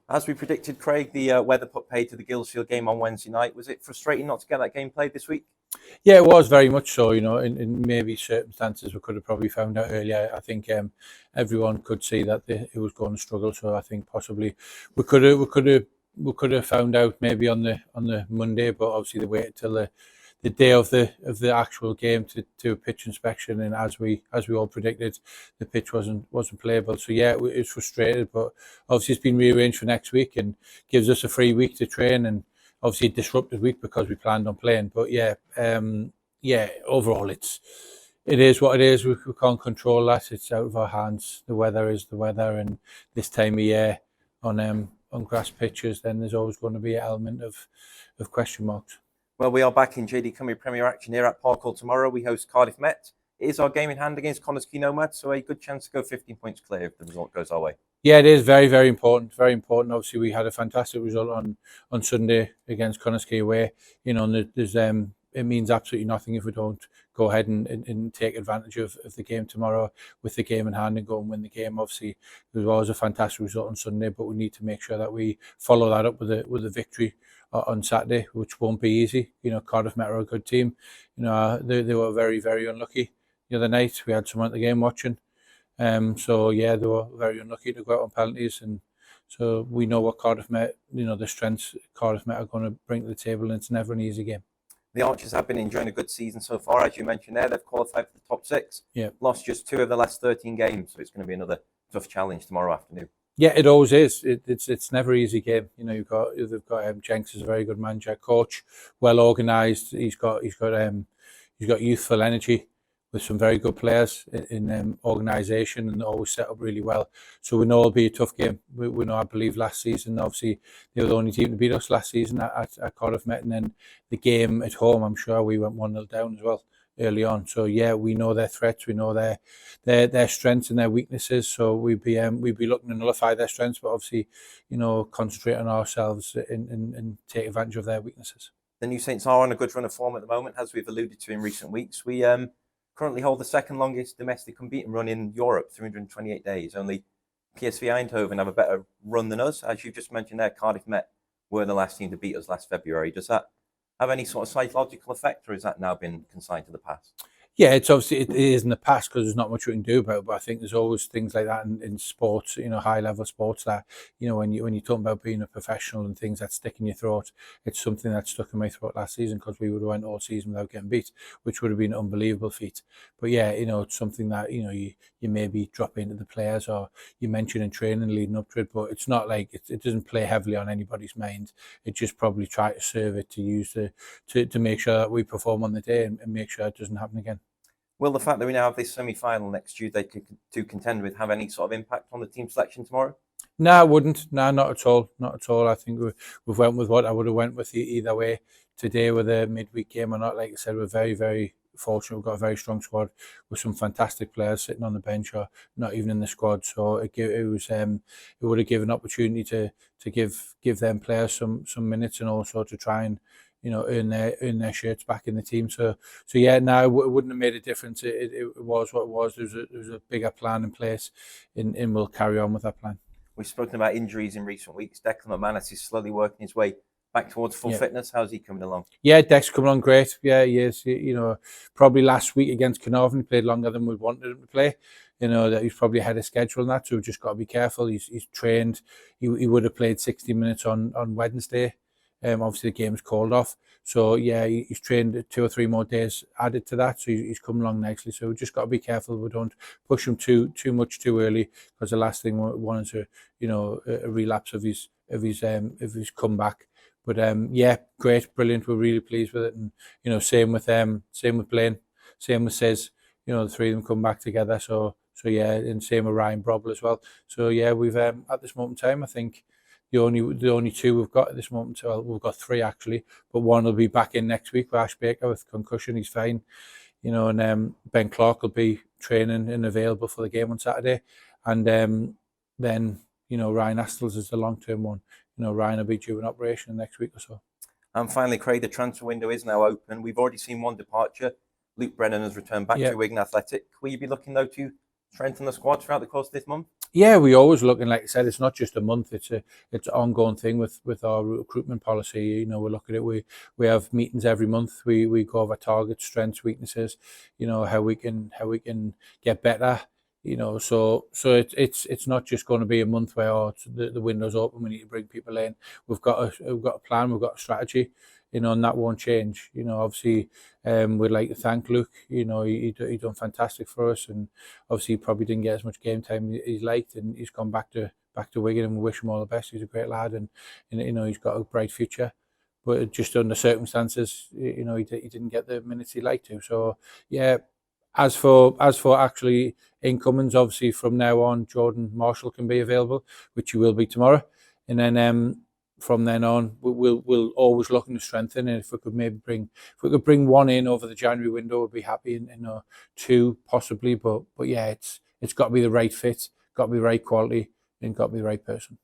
As we predicted, Craig, the weather put paid to the Guildfield game on Wednesday night. Was it frustrating not to get that game played this week? Yeah, it was very much so. In maybe circumstances we could have probably found out earlier. I think everyone could see that it was going to struggle. So I think possibly we could have found out maybe on the Monday, but obviously they waited till the day of the actual game to do a pitch inspection, and as we all predicted, the pitch wasn't playable. So yeah, it's frustrated, but obviously it's been rearranged for next week and gives us a free week to train, and obviously a disrupted week because we planned on playing. But yeah, overall it is what it is. We can't control that. It's out of our hands. The weather is the weather, and this time of year on grass pitches, then there's always going to be an element of question marks. Well, we are back in JD Cymru Premier action here at Park Hall tomorrow. We host Cardiff Met. It is our game in hand against Connah's Nomads, so a good chance to go 15 points clear if the result goes our way. Yeah, it is very, very important. Very important. Obviously, we had a fantastic result on Sunday against Connah's away. And there's it means absolutely nothing if we don't go ahead and take advantage of the game tomorrow with the game in hand and go and win the game. Obviously, there was a fantastic result on Sunday, but we need to make sure that we follow that up with a victory on Saturday, which won't be easy. Cardiff Met are a good team. They were very, very unlucky the other night. We had someone at the game watching. So yeah, they were very unlucky to go out on penalties, and so we know what Cardiff Met, the strengths Cardiff Met are going to bring to the table, and it's never an easy game. The Archers have been enjoying a good season so far, as you mentioned there. They've qualified for the top 6. Yeah. Lost just 2 of the last 13 games, so it's going to be another tough challenge tomorrow afternoon. Yeah, it always is. It's never an easy game. They've got Jenks is a very good manager, coach, well organised. He's got youthful energy with some very good players in organisation, and always set up really well. So we know it'll be a tough game. We know, I believe, last season, obviously, they were the only team to beat us last season at Cardiff Met, and then the game at home, I'm sure we went 1-0 down as well early on. So yeah, we know their threats, we know their strengths and their weaknesses. So we'd be looking to nullify their strengths, but obviously, concentrate on ourselves and take advantage of their weaknesses. The New Saints are on a good run of form at the moment, as we've alluded to in recent weeks. We currently hold the second longest domestic unbeaten run in Europe, 328 days. Only PSV Eindhoven have a better run than us. As you just mentioned there, Cardiff Met were the last team to beat us last February. Does that have any sort of psychological effect, or has that now been consigned to the past? Yeah, it is in the past because there's not much we can do about it. But I think there's always things like that in sports, high level sports that, when you talk about being a professional and things that stick in your throat, it's something that stuck in my throat last season because we would have went all season without getting beat, which would have been an unbelievable feat. But yeah, it's something that, you maybe drop into the players or you mention in training leading up to it, but it's not like it doesn't play heavily on anybody's mind. It just probably try to serve it to use to make sure that we perform on the day and make sure it doesn't happen again. Will the fact that we now have this semi-final next Tuesday to contend with have any sort of impact on the team selection tomorrow? No, I wouldn't. No, not at all. Not at all. I think we've went with what I would have went with either way today with a midweek game or not. Like I said, we're very, very fortunate. We've got a very strong squad with some fantastic players sitting on the bench or not even in the squad. So it would have given opportunity to give them players some minutes and also to try and earn their shirts back in the team. So yeah, no, it wouldn't have made a difference. It was what it was. There was a bigger plan in place, and we'll carry on with that plan. We've spoken about injuries in recent weeks. Declan McManus is slowly working his way back towards full fitness. How's he coming along? Yeah, Dec's coming along great. Yeah, he is. Probably last week against Carnarvon, he played longer than we wanted him to play. That he's probably ahead of schedule and that, so we've just got to be careful. He's trained. He would have played 60 minutes on Wednesday. Obviously the game's called off, so yeah, he's trained 2 or 3 more days added to that, so he's coming along nicely. So we've just got to be careful we don't push him too much too early, because the last thing we want is a relapse of his comeback. But yeah, great, brilliant. We're really pleased with it, and same with Blaine, same with Sis. The 3 of them come back together. So yeah, and same with Ryan Brobble as well. So yeah, we've at this moment in time, I think the only 2 we've got at this moment. Well, we've got 3 actually, but one will be back in next week with Ash Baker with concussion. He's fine, and Ben Clark will be training and available for the game on Saturday, and then Ryan Astles is the long-term one. Ryan will be due an operation next week or so. And finally, Craig, the transfer window is now open. We've already seen one departure. Luke Brennan has returned back to Wigan Athletic. Will you be looking though to strengthen the squad throughout the course of this month? Yeah, we always looking, like I said, it's not just a month, it's an ongoing thing with our recruitment policy. You know, we look at it, we have meetings every month, we go over targets, strengths, weaknesses, you know, how we can get better. You know, so it's not just going to be a month where the window's open, we need to bring people in. We've got a plan, we've got a strategy, you know, and that won't change. You know, obviously, we'd like to thank Luke. You know, he done fantastic for us, and obviously he probably didn't get as much game time as he's liked, and he's gone back to Wigan, and we wish him all the best. He's a great lad, and you know, he's got a bright future. But just under circumstances, you know, he didn't get the minutes he liked to. So yeah, as for actually incomings, obviously from now on, Jordan Marshall can be available, which he will be tomorrow, and then from then on, we'll always looking to strengthen. And if we could bring one in over the January window, we'd be happy. And two possibly, but yeah, it's got to be the right fit, got to be the right quality, and got to be the right person.